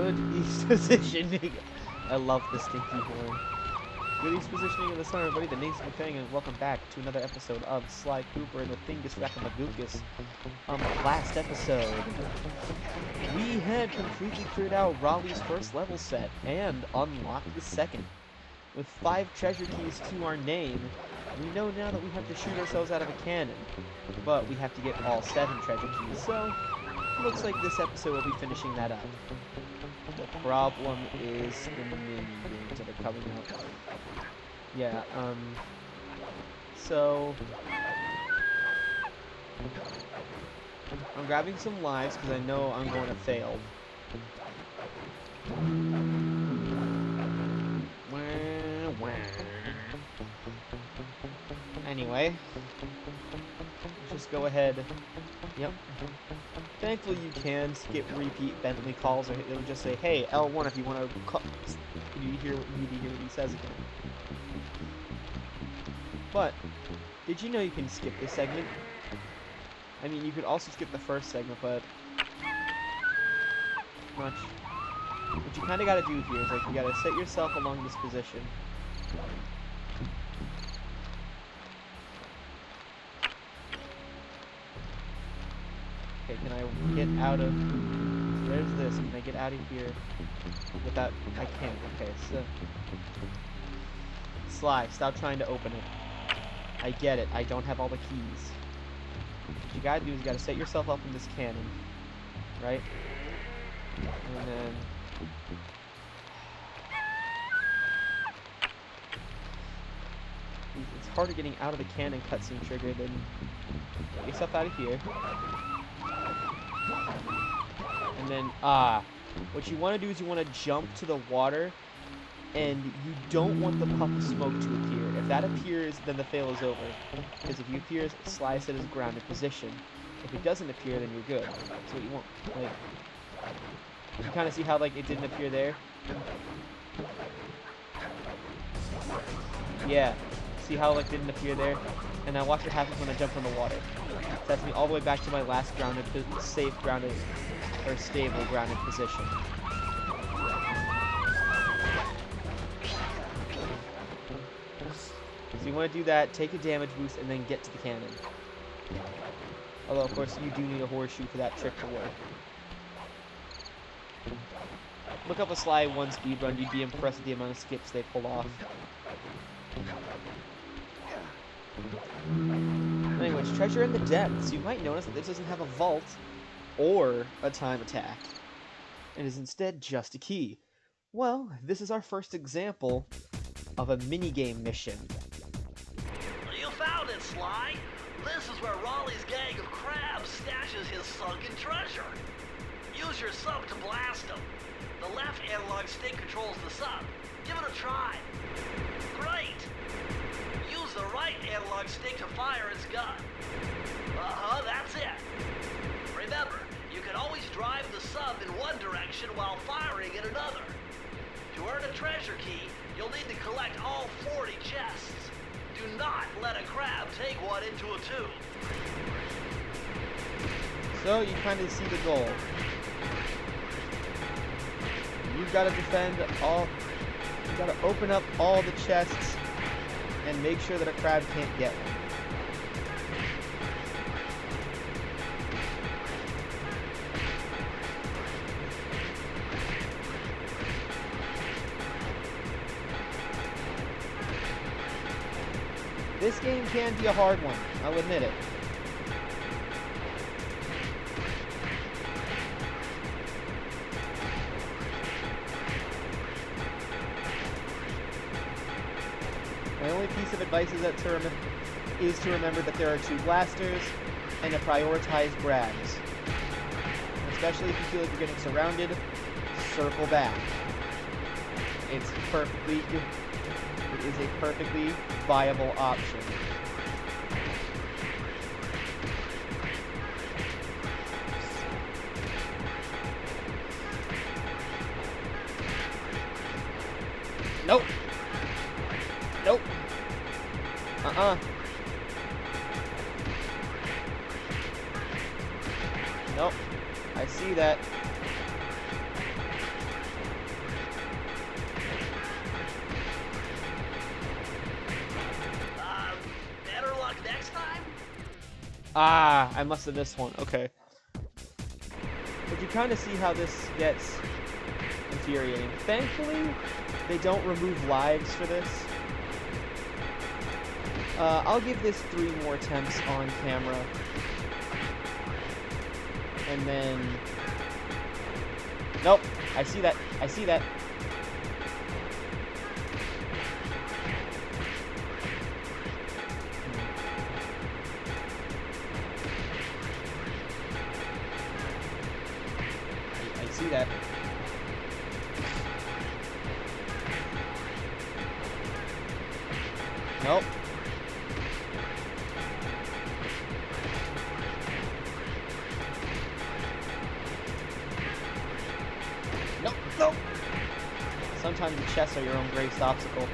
Good east positioning. I love the stinky horn. Good east positioning of the sun, everybody. The name's McFang, and welcome back to another episode of Sly Cooper and the Thingus Rackamagookus. Last episode, we had completely cleared out Raleigh's first level set and unlocked the second. With 5 treasure keys to our name, we know now that we have to shoot ourselves out of a cannon, but we have to get all 7 treasure keys, so looks like this episode will be finishing that up. The problem is the mini-games that are coming out. Yeah, so I'm grabbing some lives because I know I'm going to fail. Anyway, just go ahead. Yep. Thankfully, you can skip repeat Bentley calls, or it'll just say, "Hey, L1 if you want to call." You need to hear what he says again. But did you know you can skip this segment? I mean, you could also skip the first segment, but what you kind of got to do here is, like, you got to set yourself along this position. Okay, can I get out of... There's this. Can I get out of here without... I can't. Okay, so... Sly, stop trying to open it. I get it. I don't have all the keys. What you gotta do is you gotta set yourself up in this cannon. Right? And then... It's harder getting out of the cannon cutscene trigger than... Get yourself out of here. And then, what you want to do is you want to jump to the water, and you don't want the puff of smoke to appear. If that appears, then the fail is over. Because if it appears, Sly set his grounded position. If it doesn't appear, then you're good. That's what you want. Like, you kind of see how, like, it didn't appear there? Yeah. See how, like, didn't appear there? And now watch what happens when I jump in the water. Sets me all the way back to my last grounded, safe grounded, or stable grounded position. So you want to do that, take a damage boost, and then get to the cannon. Although, of course, you do need a horseshoe for that trick to work. Look up a Sly 1 speedrun, you'd be impressed with the amount of skips they pull off. Anyways, treasure in the depths. You might notice that this doesn't have a vault or a time attack. It is instead just a key. Well, this is our first example of a minigame mission. You found it, Sly. This is where Raleigh's gang of crabs stashes his sunken treasure. Use your sub to blast him. The left analog stick controls the sub. Give it a try. Great. Use the right analog stick to fire its gun. That's it. Remember, you can always drive the sub in one direction while firing in another. To earn a treasure key, you'll need to collect all 40 chests. Do not let a crab take one into a tube. So you kind of see the goal. You've got to defend all... You've got to open up all the chests and make sure that a crab can't get one. This game can be a hard one, I'll admit it. My only piece of advice is to remember that there are 2 blasters and to prioritize grabs. Especially if you feel like you're getting surrounded, circle back. It is a perfectly viable option. Nope. Nope. Nope. I see that. Ah, I must have missed one. Okay. But you kind of see how this gets infuriating. Thankfully, they don't remove lives for this. I'll give this 3 more attempts on camera. And then... Nope. I see that. I see that. I see that. Nope. Nope, nope. Sometimes the chests are your own greatest obstacle.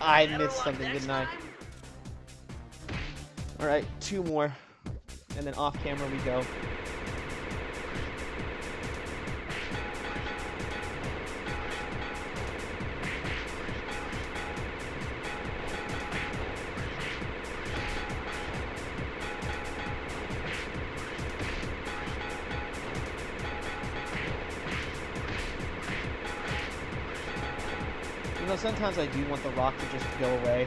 I missed something, didn't I? Alright, 2 more. And then off camera we go. You know, sometimes I do want the rock to just go away.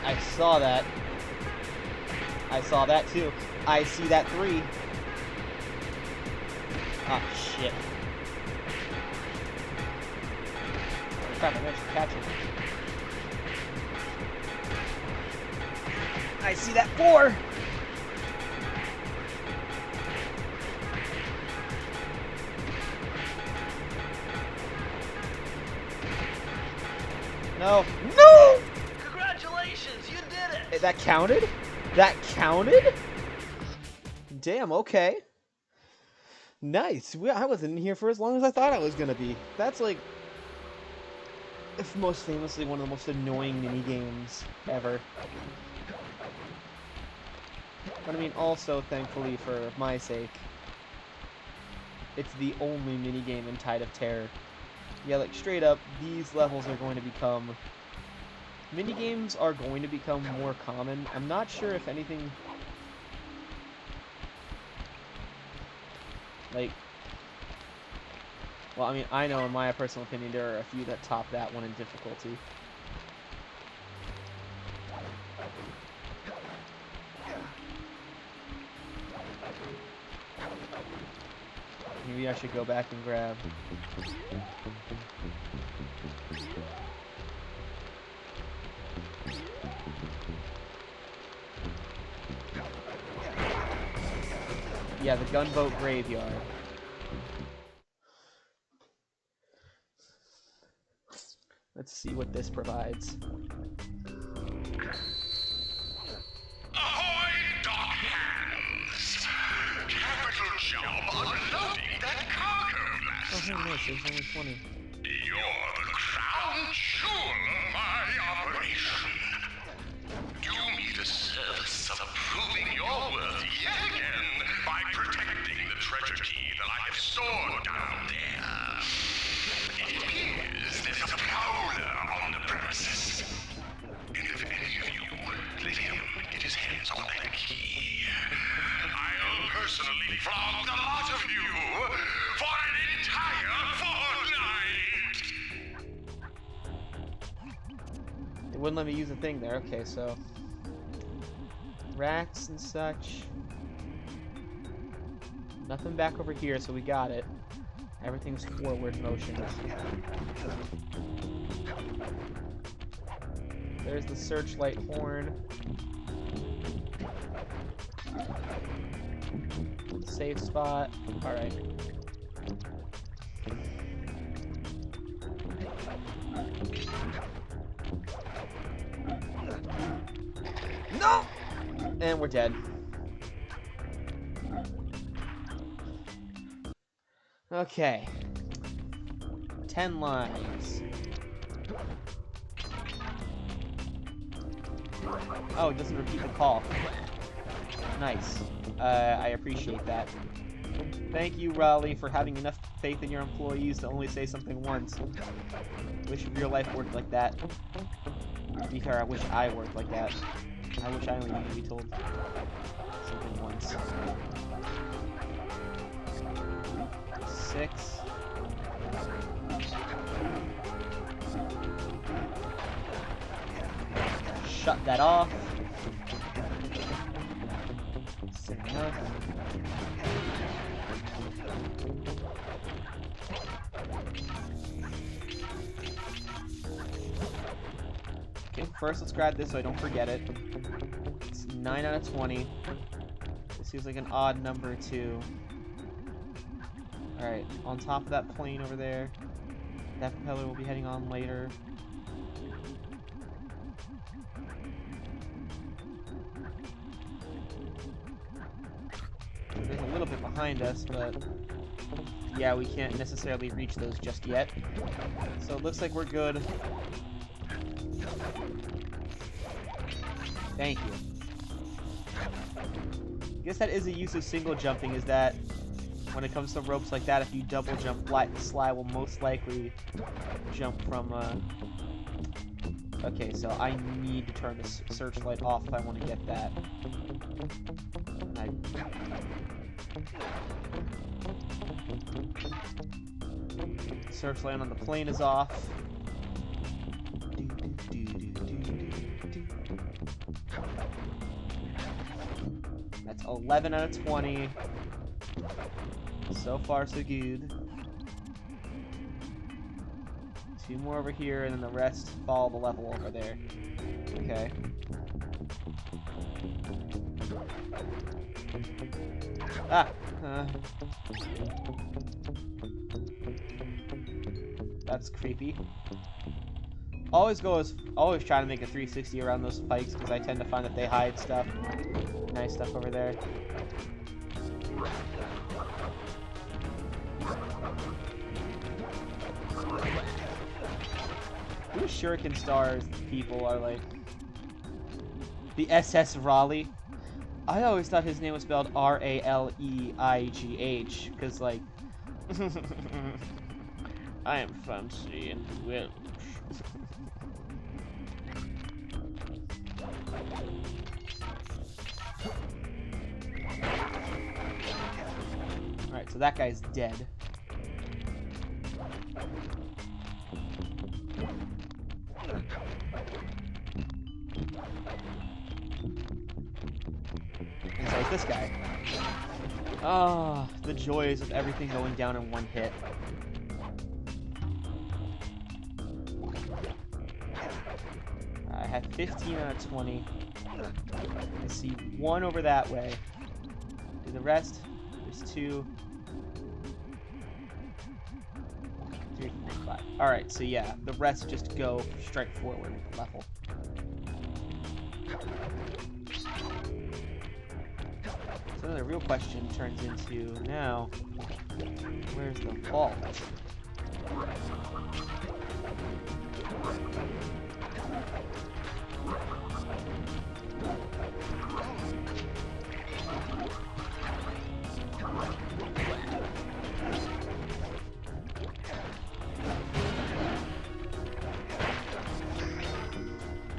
I saw that. I saw that too. I see that 3. Ah, shit. Oh, crap, I managed to catch it. I see that 4! No. No! Congratulations, you did it! That counted? That counted? Damn, okay. Nice. I wasn't in here for as long as I thought I was gonna be. That's like, most famously, one of the most annoying minigames ever. But I mean, also, thankfully, for my sake, it's the only minigame in Tide of Terror. Yeah, like, straight up, these levels are going to become... Minigames are going to become more common. I'm not sure if anything... Like... Well, I mean, I know in my personal opinion there are a few that top that one in difficulty. Maybe I should go back and grab... Yeah, the gunboat graveyard. Let's see what this provides. Ahoy, dark hands! Capital job unloading that cargo blast. Oh, hey, nice. There's only 20. You're the crown jewel of my operation. Do me the service of proving your worth yet again by protecting the treasure key that I have stored down there. It appears there's a prowler on the premises. And if any of you let him get his hands on that key, I'll personally flog the lot of you for an entire fortnight! It wouldn't let me use a thing there. Okay, so... Racks and such. Nothing back over here, so we got it. Everything's forward motion. There's the searchlight horn. Safe spot. Alright. No! And we're dead. Okay. 10 lines. Oh, it doesn't repeat the call. Nice. I appreciate that. Thank you, Raleigh, for having enough faith in your employees to only say something once. Wish real life worked like that. To be fair, I wish I worked like that. I wish I only needed to be told something once. 6. Shut that off. Enough. Okay, first let's grab this so I don't forget it. It's 9 out of 20. This seems like an odd number too. Alright, on top of that plane over there. That propeller will be heading on later. There's a little bit behind us, but yeah, we can't necessarily reach those just yet. So it looks like we're good. Thank you. I guess that is a use of single jumping, is that when it comes to ropes like that, if you double jump, Sly will most likely jump from, Okay, so I need to turn this searchlight off if I want to get that. Searchlight on the plane is off. That's 11 out of 20. So far, so good. 2 more over here, and then the rest follow the level over there. Okay. Ah! That's creepy. Always try to make a 360 around those spikes, because I tend to find that they hide stuff. Nice stuff over there. These shuriken stars people are like the SS Raleigh. I always thought his name was spelled R-A-L-E-I-G-H, because, like, I am fancy and Welsh. Alright, so that guy's dead. And so is this guy. Ah, the joys of everything going down in one hit. I had 15 out of 20. I see 1 over that way. Do the rest. There's 2. 3, 4, 5. Alright, so yeah, the rest just go straight forward level. So then the real question turns into, now, where's the vault?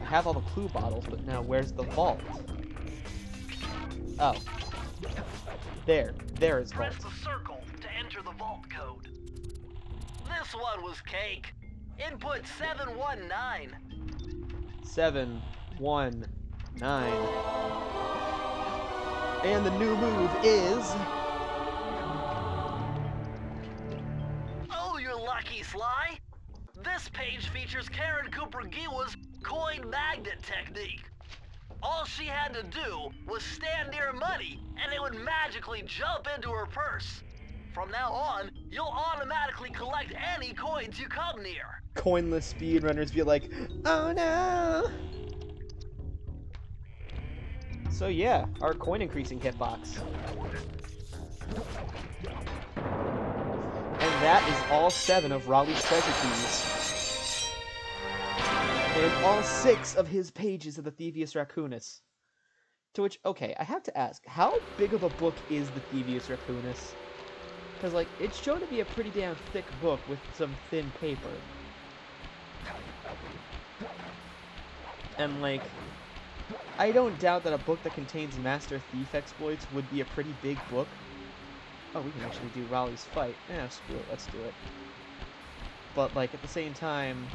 I have all the clue bottles, but now where's the vault? Oh. There is vault. Press the circle to enter the vault code. This one was cake. Input 719. 719. And the new move is... Oh, you're lucky, Sly. This page features waitress Karen Cooper-Giwa's coin magnet technique. All she had to do was stand near money, and it would magically jump into her purse. From now on, you'll automatically collect any coins you come near. Coinless speedrunners be like, oh no! So yeah, our coin increasing hitbox. And that is all 7 of Raleigh's treasure keys. And all 6 of his pages of the Thievius Raccoonus. To which, okay, I have to ask, how big of a book is the Thievius Raccoonus? Because, like, it's shown to be a pretty damn thick book with some thin paper. And, like, I don't doubt that a book that contains Master Thief exploits would be a pretty big book. Oh, we can actually do Raleigh's fight. Yeah, screw it, let's do it. But, like, at the same time...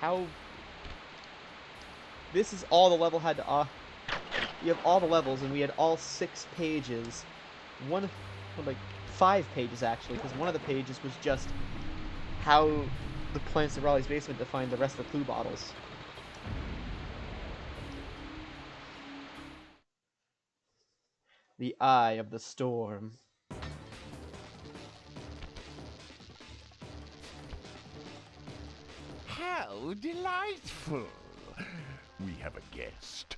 How... This is all the level had to... you have all the levels, and we had all 6 pages. Well, like, 5 pages, actually, because one of the pages was just how the plants of Raleigh's basement to find the rest of the clue bottles. The Eye of the Storm. How delightful! We have a guest.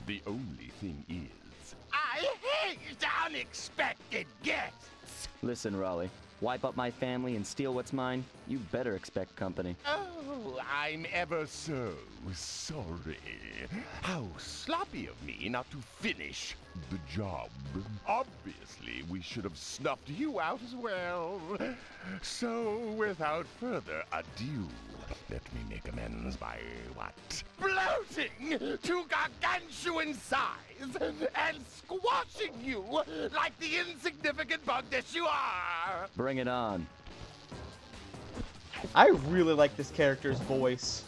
The only thing is, I hate unexpected guests! Listen, Raleigh. Wipe up my family and steal what's mine? You better expect company. Oh, I'm ever so sorry. How sloppy of me not to finish the job. Obviously, we should have snuffed you out as well. So, without further ado, let me make amends by what? Bloating to gargantuan size and squashing you like the insignificant bug that you are! Bring it on. I really like this character's voice.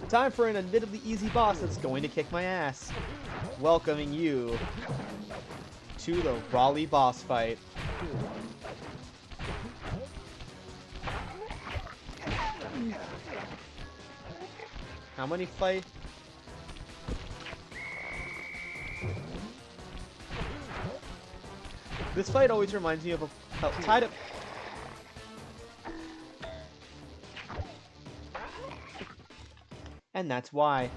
Time for an admittedly easy boss that's going to kick my ass. Welcoming you to the Raleigh boss fight. How many fight? This fight always reminds me of a tied up. And that's why.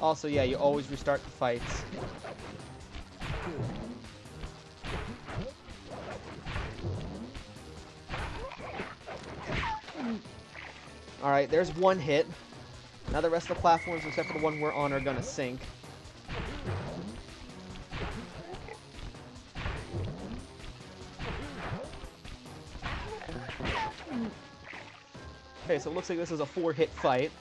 Also, yeah, you always restart the fights. Alright, there's one hit. Now the rest of the platforms, except for the one we're on, are gonna sink. Okay, so it looks like this is a 4-hit fight.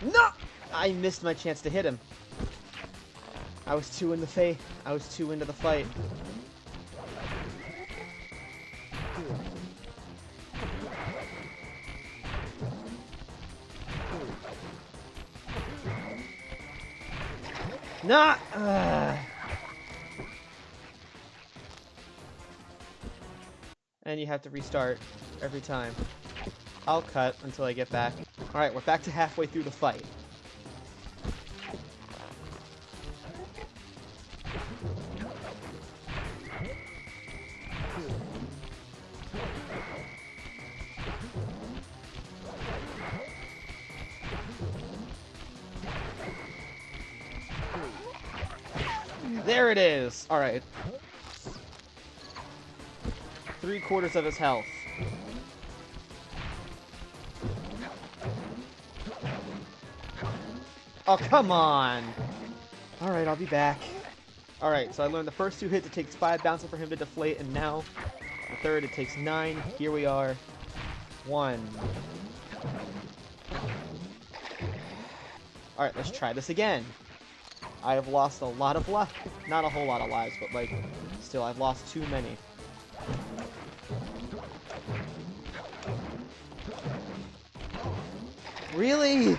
No! I missed my chance to hit him. I was too into the fight. Nah! And you have to restart every time. I'll cut until I get back. Alright, we're back to halfway through the fight. There it is! Alright. 3/4 of his health. Oh, come on! Alright, I'll be back. Alright, so I learned the first 2 hits, it takes 5 bounces for him to deflate, and now the third, it takes 9. Here we are. 1. Alright, let's try this again. I have lost a lot of lives. Not a whole lot of lives, but, like, still, I've lost too many. Really?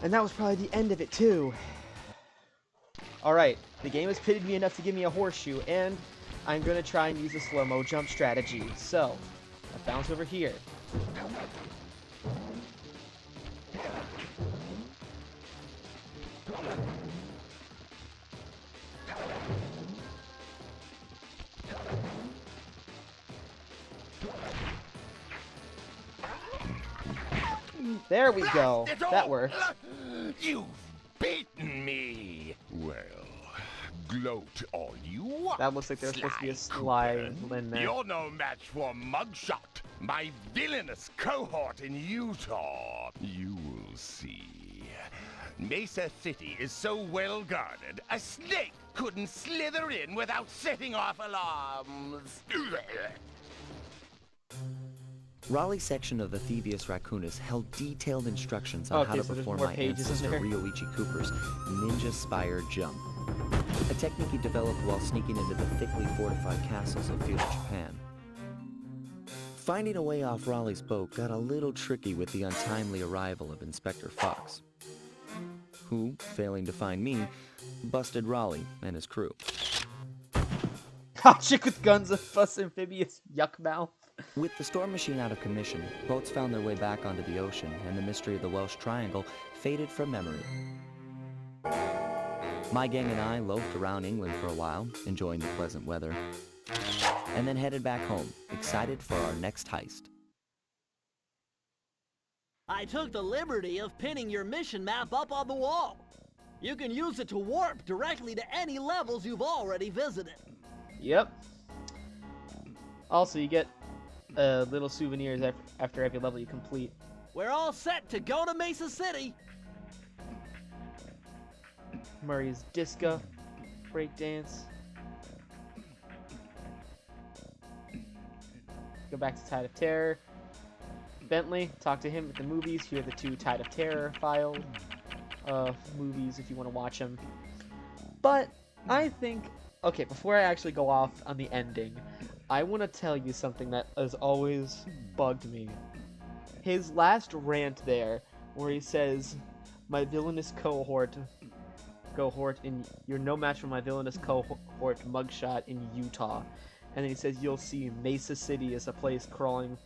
And that was probably the end of it, too. Alright, the game has pitted me enough to give me a horseshoe, and I'm going to try and use a slow-mo jump strategy. So, I bounce over here. There we go. That worked. You've beaten me. Well, gloat all you want. That looks like there's supposed to be a Sly slide Cooper. in there. You're no match for Mugshot, my villainous cohort in Utah. You will see. Mesa City is so well guarded, a snake couldn't slither in without setting off alarms. Raleigh's section of the Thievius Raccoonus held detailed instructions on how to so there's perform more my pages in ancestor there. Ryoichi Cooper's Ninja Spire Jump, a technique he developed while sneaking into the thickly fortified castles of feudal Japan. Finding a way off Raleigh's boat got a little tricky with the untimely arrival of Inspector Fox, who, failing to find me, busted Raleigh and his crew. Hot chick with guns, a fuss amphibious yuck mouth. With the storm machine out of commission, boats found their way back onto the ocean, and the mystery of the Welsh Triangle faded from memory. My gang and I loafed around England for a while, enjoying the pleasant weather, and then headed back home, excited for our next heist. I took the liberty of pinning your mission map up on the wall. You can use it to warp directly to any levels you've already visited. Yep. Also, you get little souvenirs after every level you complete. We're all set to go to Mesa City. Murray's disco, breakdance. Go back to Tide of Terror. Bentley, talk to him at the movies. Here are the 2 Tide of Terror file movies if you want to watch them. But I think, okay, before I actually go off on the ending, I want to tell you something that has always bugged me. His last rant there, where he says, "My villainous cohort, and you're no match for my villainous cohort, Mugshot in Utah," and then he says, "You'll see Mesa City is a place crawling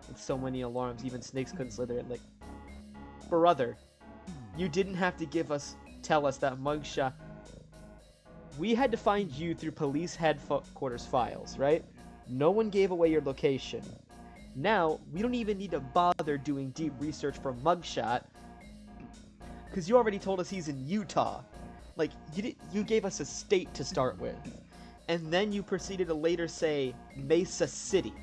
with so many alarms, even snakes couldn't slither in." Like, brother, you didn't have to tell us that Mugshot. We had to find you through police headquarters files, right? No one gave away your location. Now, we don't even need to bother doing deep research for Mugshot, because you already told us he's in Utah. Like, you gave us a state to start with, and then you proceeded to later say Mesa City.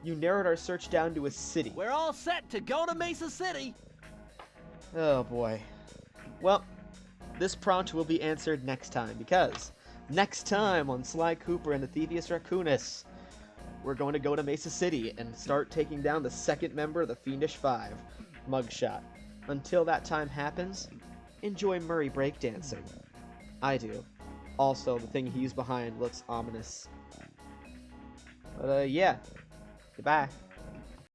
You narrowed our search down to a city. We're all set to go to Mesa City. Oh boy. Well, this prompt will be answered next time, because next time on Sly Cooper and the Thievius Raccoonus, we're going to go to Mesa City and start taking down the second member of the Fiendish Five, Mugshot. Until that time happens, enjoy Murray breakdancing. I do. Also, the thing he's behind looks ominous. But yeah. Goodbye.